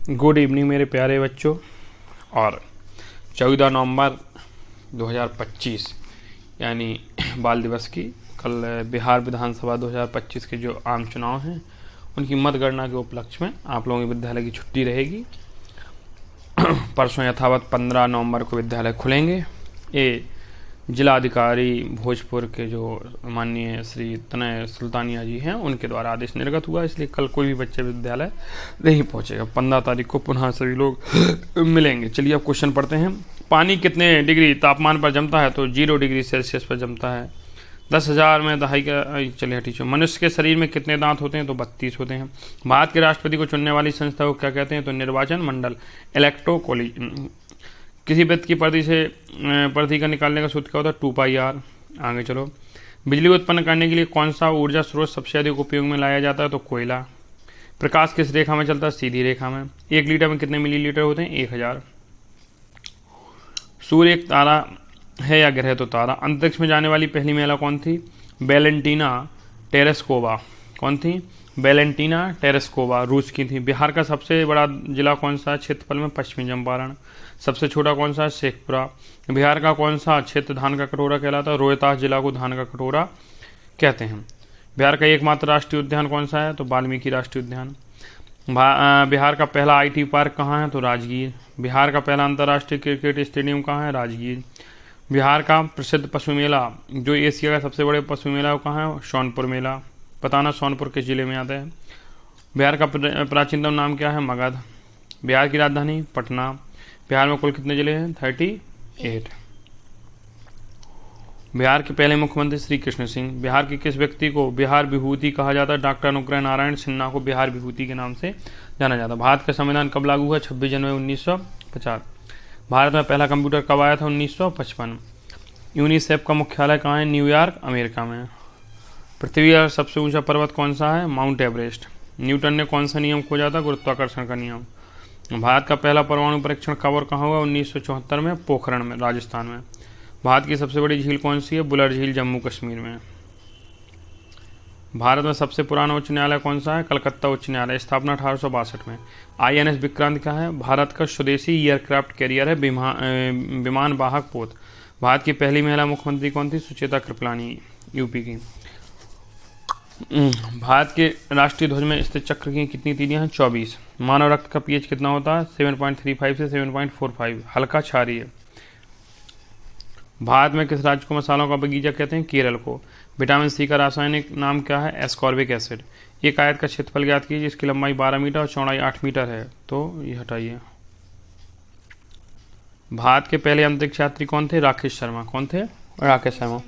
Good evening मेरे प्यारे बच्चों। और 14 नवंबर 2025 यानी बाल दिवस की कल बिहार विधानसभा 2025 के जो आम चुनाव हैं उनकी मतगणना के उपलक्ष्य में आप लोगों के विद्यालय की छुट्टी रहेगी। परसों यथावत 15 नवंबर को विद्यालय खुलेंगे। ये जिलाधिकारी भोजपुर के जो माननीय श्री तनय सुल्तानिया जी हैं उनके द्वारा आदेश निर्गत हुआ, इसलिए कल कोई भी बच्चे विद्यालय नहीं पहुंचेगा। 15 तारीख को पुनः सभी लोग मिलेंगे। चलिए अब क्वेश्चन पढ़ते हैं। पानी कितने डिग्री तापमान पर जमता है? तो 0 डिग्री सेल्सियस पर जमता है। 10,000 में दहाई का, चलिए ठीक है। मनुष्य के शरीर में कितने दांत होते हैं? तो 32 होते हैं। भारत के राष्ट्रपति को चुनने वाली संस्था को क्या कहते हैं? तो निर्वाचन मंडल, इलेक्टो कॉलेज। किसी वृत्त की परिधि का निकालने का सूत्र क्या होता है? 2πr। आगे चलो। बिजली उत्पन्न करने के लिए कौन सा ऊर्जा स्रोत सबसे अधिक उपयोग में लाया जाता है? तो कोयला। प्रकाश किस रेखा में चलता है? सीधी रेखा में। 1 लीटर में कितने मिलीलीटर होते हैं? 1000। सूर्य एक तारा है या ग्रह? तो तारा। अंतरिक्ष में जाने वाली पहली महिला कौन थी? Valentina Tereshkova. कौन थी? वेलेंटीना टेरेस्कोवा रूस की थी। बिहार का सबसे बड़ा जिला कौन सा है क्षेत्रफल में? पश्चिमी चंपारण। सबसे छोटा कौन सा है? शेखपुरा। बिहार का कौन सा क्षेत्र धान का कटोरा कहलाता है? रोहतास जिला को धान का कटोरा कहते हैं। बिहार का एकमात्र राष्ट्रीय उद्यान कौन सा है? तो वाल्मीकि राष्ट्रीय उद्यान। बिहार का पहला आईटी पार्क कहाँ है? तो राजगीर। बिहार का पहला अंतर्राष्ट्रीय क्रिकेट स्टेडियम कहाँ है? राजगीर। बिहार का प्रसिद्ध पशु मेला जो एशिया का सबसे बड़े पशु मेला कहाँ है? सोनपुर मेला। बताना सोनपुर किस जिले में आता है? बिहार का प्राचीनतम नाम क्या है? मगध। बिहार की राजधानी पटना। बिहार में कुल कितने जिले हैं? 38। बिहार के पहले मुख्यमंत्री श्री कृष्ण सिंह। बिहार के किस व्यक्ति को बिहार विभूति कहा जाता है? डॉक्टर अनुग्रह नारायण सिन्हा को बिहार विभूति के नाम से जाना जाता है। भारत का संविधान कब लागू हुआ? 26 जनवरी 1950। भारत में पहला कंप्यूटर कब आया था? 1955। यूनिसेफ का मुख्यालय कहाँ है? न्यूयॉर्क, अमेरिका में। पृथ्वी का सबसे ऊंचा पर्वत कौन सा है? Mount Everest. न्यूटन ने कौन सा नियम खोजा था? गुरुत्वाकर्षण का नियम। भारत का पहला परमाणु परीक्षण कब और कहाँ हुआ? 1974 में, पोखरण में, राजस्थान में। भारत की सबसे बड़ी झील कौन सी है? बुलर झील, जम्मू कश्मीर में। भारत में सबसे पुराना उच्च न्यायालय कौन सा है? कलकत्ता उच्च न्यायालय, स्थापना 1862 में। INS विक्रांत क्या है? भारत का स्वदेशी एयरक्राफ्ट कैरियर है, विमान वाहक पोत। भारत की पहली महिला मुख्यमंत्री कौन थी? सुचेता कृपलानी, यूपी की। भारत के राष्ट्रीय ध्वज में स्थित चक्र की कितनी तीलियां हैं? 24। मानव रक्त का pH कितना होता है? 7.35 से 7.45। हल्का क्षारीय। भारत में किस राज्य को मसालों का बगीचा कहते हैं? केरल को। विटामिन सी का रासायनिक नाम क्या है? Ascorbic acid. एक आयत का क्षेत्रफल ज्ञात कीजिए जिसकी लंबाई 12 मीटर और चौड़ाई 8 मीटर है। तो ये हटाइए। भारत के पहले अंतरिक्ष यात्री कौन थे? राकेश शर्मा। कौन थे? राकेश शर्मा।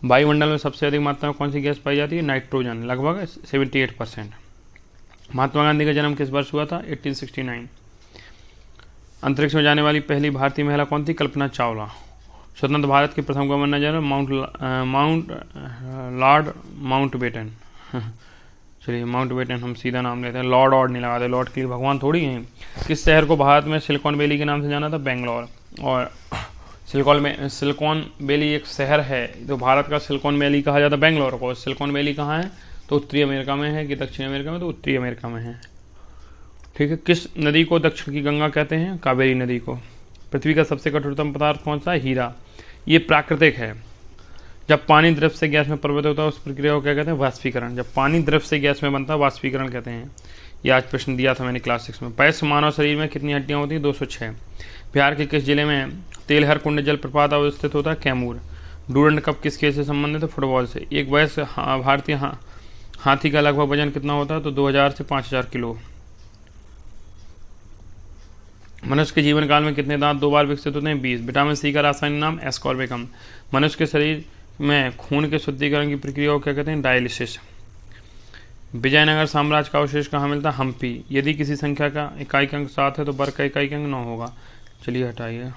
वायुमंडल में सबसे अधिक मात्रा में कौन सी गैस पाई जाती है? नाइट्रोजन, लगभग 78%। महात्मा गांधी का जन्म किस वर्ष हुआ था? 1869। अंतरिक्ष में जाने वाली पहली भारतीय महिला कौन थी? कल्पना चावला। स्वतंत्र भारत के प्रथम गवर्नर जनरल लॉर्ड माउंटबेटन। चलिए माउंटबेटन हम सीधा नाम लेते हैं, लॉर्ड और नहीं लगाते, लॉर्ड के लिए भगवान थोड़ी हैं। किस शहर को भारत में सिलिकॉन वैली के नाम से जाना था? बेंगलोर। और सिलिकॉन वैली एक शहर है, तो भारत का सिलिकॉन वैली कहा जाता है बेंगलोर को। सिलिकॉन वैली कहाँ है? तो उत्तरी अमेरिका में है कि दक्षिण अमेरिका में? तो उत्तरी अमेरिका में है। ठीक है। किस नदी को दक्षिण की गंगा कहते हैं? कावेरी नदी को। पृथ्वी का सबसे कठोरतम पदार्थ कौन सा है? हीरा। ये प्राकृतिक है। जब पानी द्रव से गैस में परिवर्तित होता है उस प्रक्रिया को क्या कहते हैं? वाष्पीकरण। जब पानी द्रव से गैस में बनता है वाष्पीकरण कहते हैं। ये आज प्रश्न दिया था मैंने क्लास 6 में। वयस्क मानव शरीर में कितनी हड्डियां होती हैं? 206। बिहार के किस जिले में तेलहर कुंड जलप्रपात अवस्थित होता है? कैमूर। डूरंड कप किस खेल से संबंधित है? फुटबॉल से। एक वयस्क भारतीय हाथी का लगभग वजन कितना होता है? तो 2000 से 5000 किलो। मनुष्य के जीवन काल में कितने दांत 2 बार विकसित होते हैं? 20। विटामिन सी का रासायनिक नाम? एस्कॉर्बिकम। मनुष्य के शरीर में खून के शुद्धिकरण की प्रक्रिया को क्या कहते हैं? डायलिसिस। विजयनगर साम्राज्य का अवशेष कहाँ मिलता है? हम्पी। यदि किसी संख्या का इकाई अंक 7 है तो वर्ग का इकाई अंक 9 होगा। चलिए हटाइए।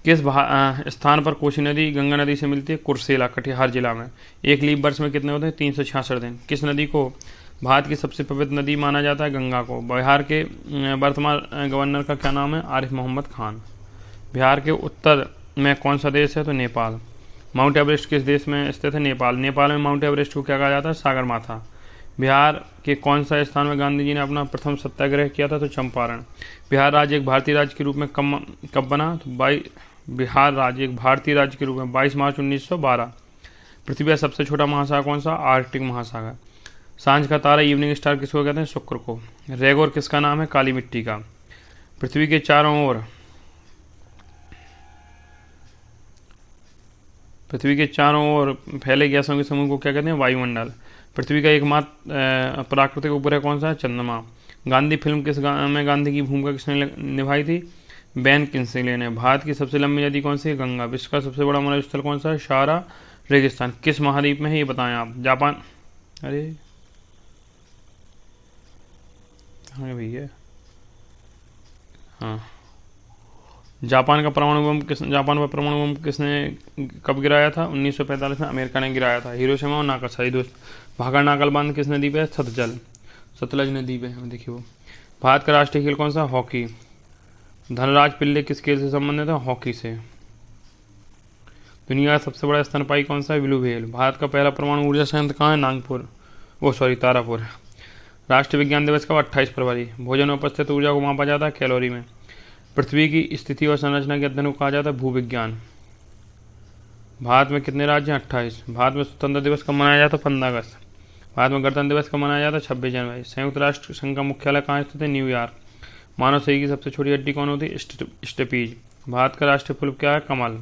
किस स्थान पर कोसी नदी गंगा नदी से मिलती है? कुर्सेला, कटिहार जिला में। एक लीप वर्ष में कितने होते हैं? 366 दिन। किस नदी को भारत की सबसे पवित्र नदी माना जाता है? गंगा को। बिहार के वर्तमान गवर्नर का क्या नाम है? आरिफ मोहम्मद खान। बिहार के उत्तर में कौन सा देश है? तो नेपाल। माउंट एवरेस्ट किस देश में स्थित है? नेपाल। नेपाल में माउंट एवरेस्ट को क्या कहा जाता है? सागरमाथा। बिहार के कौन सा स्थान में गांधी जी ने अपना प्रथम सत्याग्रह किया था? तो चंपारण। बिहार राज्य एक भारतीय राज्य के रूप में कब बना? तो बिहार राज्य एक भारतीय राज्य के रूप में 22 मार्च 1912। पृथ्वी का सबसे छोटा महासागर कौन सा? आर्कटिक महासागर। सांझ का तारा इवनिंग स्टार किसको कहते हैं? शुक्र को। रेगोर किसका नाम है? काली मिट्टी का। पृथ्वी के चारों ओर फैले गैसों के समूह को क्या कहते हैं? वायुमंडल। पृथ्वी का एकमात्र प्राकृतिक उपग्रह कौन सा है? चंद्रमा। गांधी फिल्म में गांधी की भूमिका किसने निभाई थी? बेन किंग्सले ने। भारत की सबसे लंबी नदी कौन सी है? गंगा। विश्व का सबसे बड़ा मरुस्थल स्थल कौन सा है? सहारा रेगिस्तान। किस महाद्वीप में है ये बताएं आप? जापान। अरे हाँ भैया, हाँ। जापान पर परमाणु बम किसने कब गिराया था? 1945 में अमेरिका ने गिराया था। हिरोशिमा और नागासाकी। दोस्त भागा नागल बांध किस नदी पे है? सतलज नदी पे है। देखिए वो। भारत का राष्ट्रीय खेल कौन सा? हॉकी। धनराज पिल्ले किस खेल से संबंधित है? हॉकी से। दुनिया का सबसे बड़ा स्तनपायी कौन सा है? Blue whale. भारत का पहला परमाणु ऊर्जा संयंत्र कहाँ है? तारापुर। राष्ट्रीय विज्ञान दिवस कब? 28 फरवरी। भोजन में उपस्थित ऊर्जा को मापा जाता है कैलोरी में। पृथ्वी की स्थिति और संरचना के अध्ययन को कहा जाता है भूविज्ञान। भारत में कितने राज्य हैं? 28। भारत में स्वतंत्रता दिवस कब मनाया जाता है? 15 अगस्त। भारत में गणतंत्र दिवस कब मनाया जाता है? 26 जनवरी। संयुक्त राष्ट्र संघ का मुख्यालय कहाँ स्थित है? न्यूयॉर्क। मानव शरीर की सबसे छोटी हड्डी कौन होती है? स्टेपीज। भारत का राष्ट्रीय फूल क्या है? कमल।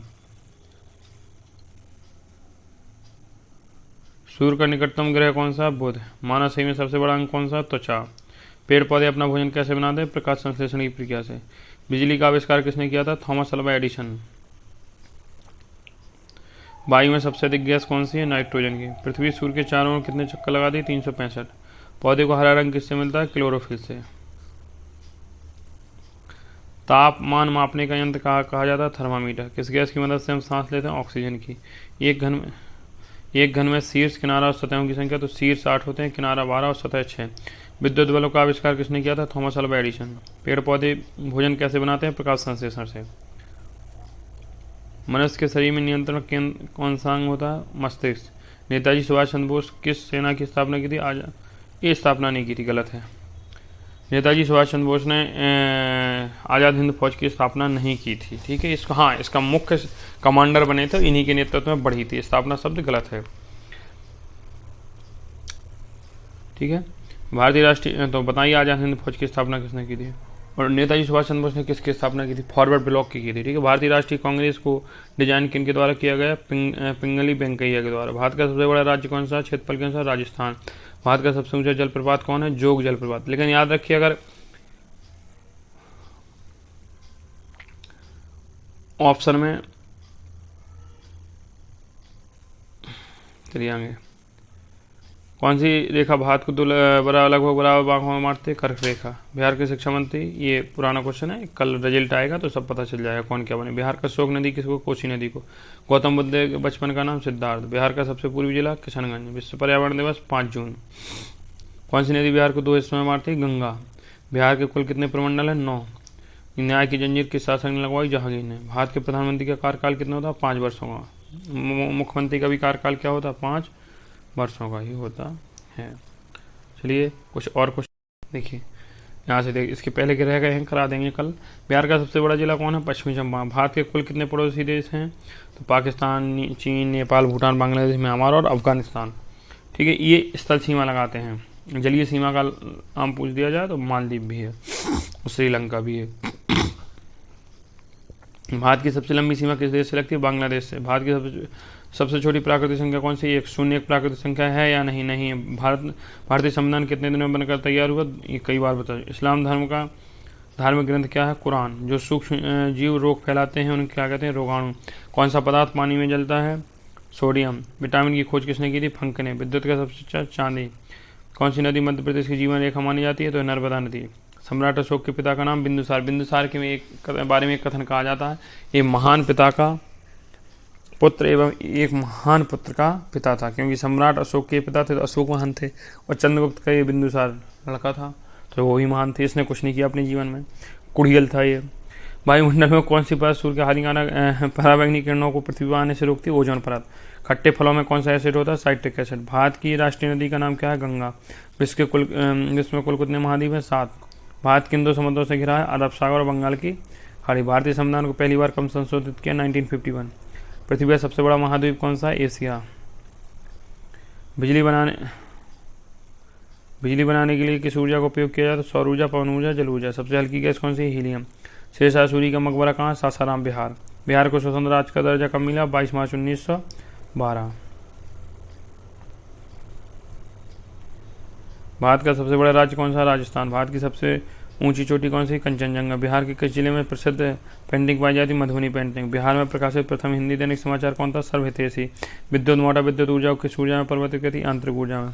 सूर्य का निकटतम ग्रह कौन सा? बुध। मानव शरीर में सबसे बड़ा अंग कौन सा? त्वचा। पेड़ पौधे अपना भोजन कैसे बनाते हैं? प्रकाश संश्लेषण की प्रक्रिया से। बिजली का आविष्कार किसने किया था? Thomas Alva Edison. वायु में सबसे अधिक गैस कौन सी है? नाइट्रोजन की। पृथ्वी सूर्य के चारों ओर कितने चक्कर लगाती है? 365। पौधे को हरा रंग किससे मिलता है? क्लोरोफिल से। तापमान मापने का यंत्र कहा जाता है? थर्मामीटर। किस गैस की मदद से हम सांस लेते हैं? ऑक्सीजन की। एक घन में शीर्ष, किनारा और सतहों की संख्या? तो शीर्ष 8 होते हैं, किनारा 12 और सतह 6। विद्युत बल्ब का आविष्कार किसने किया था? Thomas Alva Edison. पेड़ पौधे भोजन कैसे बनाते हैं? प्रकाश संश्लेषण से। मनुष्य के शरीर में नियंत्रण केंद्र कौन सा अंग होता है? मस्तिष्क। नेताजी सुभाष चंद्र बोस किस सेना की स्थापना की थी? ये स्थापना नहीं की थी, गलत है। नेताजी सुभाष चंद्र बोस ने आज़ाद हिंद फौज की स्थापना नहीं की थी। ठीक है, इसका मुख्य कमांडर बने थे, इन्हीं के नेतृत्व में बढ़ी थी। स्थापना शब्द गलत है। ठीक है, भारतीय राष्ट्रीय, तो बताइए आज़ाद हिंद फौज की स्थापना किसने की थी? और नेताजी सुभाष चंद्र बोस ने किसकी स्थापना की थी? फॉरवर्ड ब्लॉक की थी। ठीक है, भारतीय राष्ट्रीय कांग्रेस को डिजाइन किन के द्वारा किया गया? पिंगली वेंकैया के द्वारा। भारत का सबसे बड़ा राज्य कौन सा? क्षेत्रफल के अनुसार राजस्थान। भारत का सबसे ऊंचा जलप्रपात कौन है? जोग जलप्रपात। लेकिन याद रखिए, अगर ऑप्शन में चलिए आगे, कौन सी रेखा भारत को लगभग बराबर भागों में बांटते? कर्क रेखा। बिहार के शिक्षा मंत्री, ये पुराना क्वेश्चन है, कल रिजल्ट आएगा तो सब पता चल जाएगा कौन क्या बने। बिहार का शोक नदी किसको? कोसी नदी को। गौतम बुद्ध के बचपन का नाम? सिद्धार्थ। बिहार का सबसे पूर्वी जिला? किशनगंज। विश्व पर्यावरण दिवस 5 जून। कौन सी नदी बिहार को 2 हिस्सों में बांटती है? गंगा। बिहार के कुल कितने प्रमंडल हैं? 9। न्याय की जंजीर किस शासक ने लगवाई? जहांगीर ने। भारत के प्रधानमंत्री का कार्यकाल कितना होता है? 5 वर्षों का। मुख्यमंत्री का भी कार्यकाल क्या होता है? 5 वर्षों का ही होता है। चलिए कुछ और क्वेश्चन देखिए, यहाँ से देखिए, इसके पहले के रह गए हैं, करा देंगे कल। बिहार का सबसे बड़ा जिला कौन है? पश्चिमी चंपारण। भारत के कुल कितने पड़ोसी देश हैं? तो पाकिस्तान, चीन, नेपाल, भूटान, बांग्लादेश, म्यांमार और अफगानिस्तान। ठीक है, ये स्थल सीमा लगाते हैं। जलीय सीमा का नाम पूछ दिया जाए तो मालदीव भी है, श्रीलंका भी है। भारत की सबसे लंबी सीमा किस देश से लगती है? बांग्लादेश से। भारत की सबसे छोटी प्राकृतिक संख्या कौन सी? 1 शून्य एक प्राकृतिक संख्या है या नहीं? नहीं है। भारतीय संविधान कितने दिनों में बनकर तैयार हुआ? ये कई बार बताया। इस्लाम धर्म का धार्मिक ग्रंथ क्या है? कुरान। जो सूक्ष्म जीव रोग फैलाते हैं उन्हें क्या कहते हैं? रोगाणु। कौन सा पदार्थ पानी में जलता है? सोडियम। विटामिन की खोज किसने की थी? फंक ने। विद्युत का सबसे चांदी। कौन सी नदी मध्य प्रदेश की जीवन रेखा मानी जाती है? तो नर्मदा नदी। सम्राट अशोक के पिता का नाम? बिंदुसार। बिंदुसार के बारे में एक कथन कहा जाता है, ये महान पिता का पुत्र एवं एक महान पुत्र का पिता था, क्योंकि सम्राट अशोक के पिता थे तो अशोक महान थे, और चंद्रगुप्त का ये बिंदुसार लड़का था, तो वो ही महान थे। इसने कुछ नहीं किया अपने जीवन में, कुड़ियल था ये। वायुमंडल में कौन सी परत सूर्य के हानिकारक पराबैंगनी किरणों को पृथ्वी पर आने से रोकती है? ओजोन परत। खट्टे फलों में कौन सा एसिड होता है? Citric acid. भारत की राष्ट्रीय नदी का नाम क्या है? गंगा। विश्व में कुल कितने महाद्वीप हैं? 7। भारत किन 2 समुद्रों से घिरा है? अरब सागर और बंगाल की खाड़ी। भारतीय संविधान को पहली बार कब संशोधित किया? 1951। पृथ्वी का सबसे बड़ा महाद्वीप कौन सा है? एशिया। बिजली बनाने के लिए किस ऊर्जा का उपयोग किया जाता है? सौर ऊर्जा, पवन ऊर्जा, जल ऊर्जा। सबसे हल्की गैस कौन सी है? हीलियम। शेरशाह सूरी का मकबरा कहाँ है? सासाराम, बिहार। बिहार को स्वतंत्र राज्य का दर्जा कब मिला? 22 मार्च 1912। भारत का सबसे बड़ा राज्य कौन सा? राजस्थान। भारत की सबसे ऊंची चोटी कौन सी? कंचनजंगा। बिहार के किस जिले में प्रसिद्ध पेंटिंग पाई जाती है? मधुबनी पेंटिंग। बिहार में प्रकाशित प्रथम हिंदी दैनिक समाचार कौन था? सर्वहितैषी। विद्युत मोटर विद्युत ऊर्जा को किस ऊर्जा में परिवर्तित करती है? आंतरिक ऊर्जा में।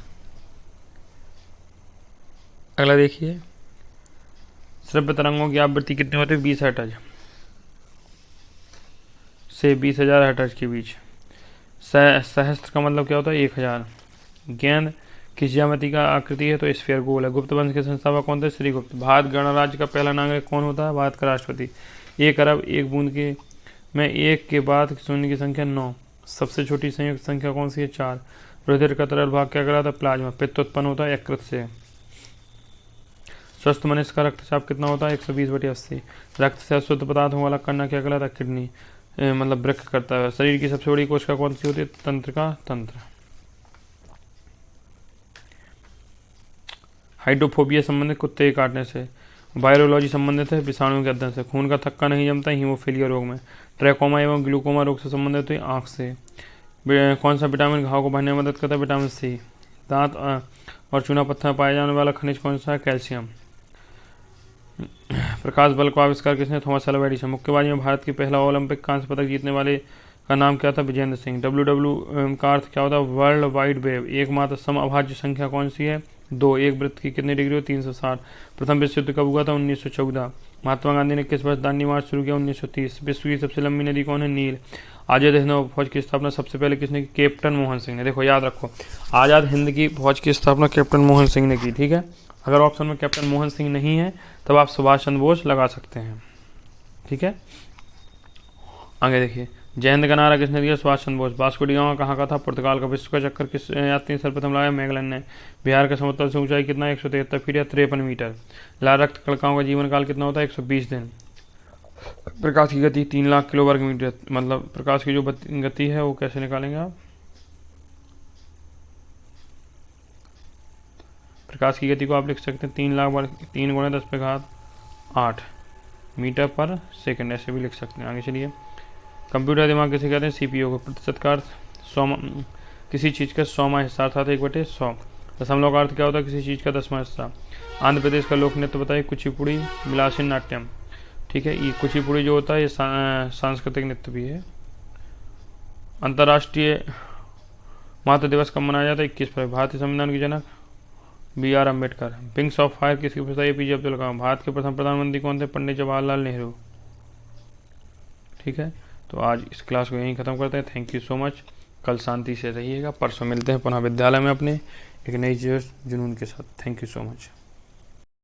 अगला देखिए, श्रव्य तरंगों की आवृत्ति कितनी होती है? 20 हर्ट्ज से 20,000 हर्ट्ज के बीच। सहस्त्र का मतलब क्या होता है? 1000। गेंद किस ज्यामिति का आकृति है? तो स्फीयर, गोल है। गुप्त वंश के संस्थापक कौन थे? श्रीगुप्त। भारत गणराज्य का पहला नागरिक कौन होता है? भारत का राष्ट्रपति। 1 अरब 1 बूंद के में 1 के बाद शून्य की संख्या 9। सबसे छोटी संयुक्त संख्या कौन सी है? 4। रुधिर का तरल भाग क्या कहलाता है? प्लाज्मा। पित्त उत्पन्न होता है यकृत से। स्वस्थ मनुष्य का रक्तचाप कितना होता है? 120/80। रक्त से अशुद्ध पदार्थों को अलग करना क्या कहलाता है? किडनी मतलब वृक्क करता है। शरीर की सबसे बड़ी कोशिका कौन सी होती है? तंत्रिका तंत्र। हाइड्रोफोबिया संबंधित कुत्ते के काटने से। वायरोलॉजी संबंधित है विषाणु के अध्ययन से। खून का थक्का नहीं जमता हीमोफीलिया रोग में। ट्रैकोमा एवं ग्लूकोमा रोग से संबंधित हुई आँख से। कौन सा विटामिन घाव को भरने में मदद करता है? Vitamin C. दांत और चूना पत्थर में पाया जाने वाला खनिज कौन सा है? कैल्शियम। प्रकाश बल्ब का आविष्कार किसने? Thomas Alva Edison. मुक्केबाजी में भारत के पहला ओलंपिक कांस्य पदक जीतने वाले का नाम क्या था? विजेंद्र सिंह। WW का अर्थ क्या होता है? World wide web. एकमात्र समअभाज्य संख्या कौन सी है? 2। एक वृत्त की कितनी डिग्री हो? 360। प्रथम विश्व युद्ध कब हुआ था? 1914। महात्मा गांधी ने किस वर्ष दांडी मार्च शुरू किया? 1930। विश्व की सबसे लंबी नदी कौन है? नील। आजाद हिंद फौज की स्थापना सबसे पहले किसने की? कैप्टन मोहन सिंह ने। देखो याद रखो, आजाद हिंद की फौज की स्थापना कैप्टन मोहन सिंह ने की। ठीक है, अगर ऑप्शन में कैप्टन मोहन सिंह नहीं है तब आप सुभाष चंद्र बोस लगा सकते हैं। ठीक है, आगे देखिए, जय हिंद का नारा किसने दिया? Subhash Chandra Bose. Vasco D gamma कहाँ का था? पुर्तगाल का। विश्व का चक्कर किस यात्री ने सर्वप्रथम लगाया? मैगलन ने। बिहार का समुद्र से ऊंचाई कितना? 173 फीट या 53 मीटर। लाल रक्त कणिकाओं का जीवन काल कितना होता है? 120 दिन। प्रकाश की गति 3 लाख किलो वर्ग मीटर। मतलब प्रकाश की जो गति है वो कैसे निकालेंगे आप? प्रकाश की गति को आप लिख सकते हैं 3 लाख वर्ग 3 × 10⁸ मीटर पर सेकंड, ऐसे भी लिख सकते हैं। आगे चलिए, कंप्यूटर दिमाग किसे कहते हैं? CPU को। प्रतिशत का अर्थ 100 किसी चीज़ का 100वां हिस्सा अर्थात 1/100। दशमलव का अर्थ क्या होता है? किसी चीज़ का 10वां हिस्सा। आंध्र प्रदेश का लोक नृत्य बताइए। कुचिपुड़ी, विलासी नाट्यम। ठीक है, ये कुचिपुड़ी जो होता है ये सांस्कृतिक नृत्य भी है। अंतर्राष्ट्रीय मातृ दिवस कब मनाया जाता है? 21 फरवरी। भारतीय संविधान के जनक BR Ambedkar. Wings of fire किसकी पुस्तक? APJ अब्दुल कलाम। भारत के प्रथम प्रधानमंत्री कौन थे? पंडित जवाहरलाल नेहरू। ठीक है, तो आज इस क्लास को यहीं ख़त्म करते हैं। Thank you so much. कल शांति से रहिएगा, परसों मिलते हैं पुनः विद्यालय में अपने एक नई जुनून के साथ। Thank you so much.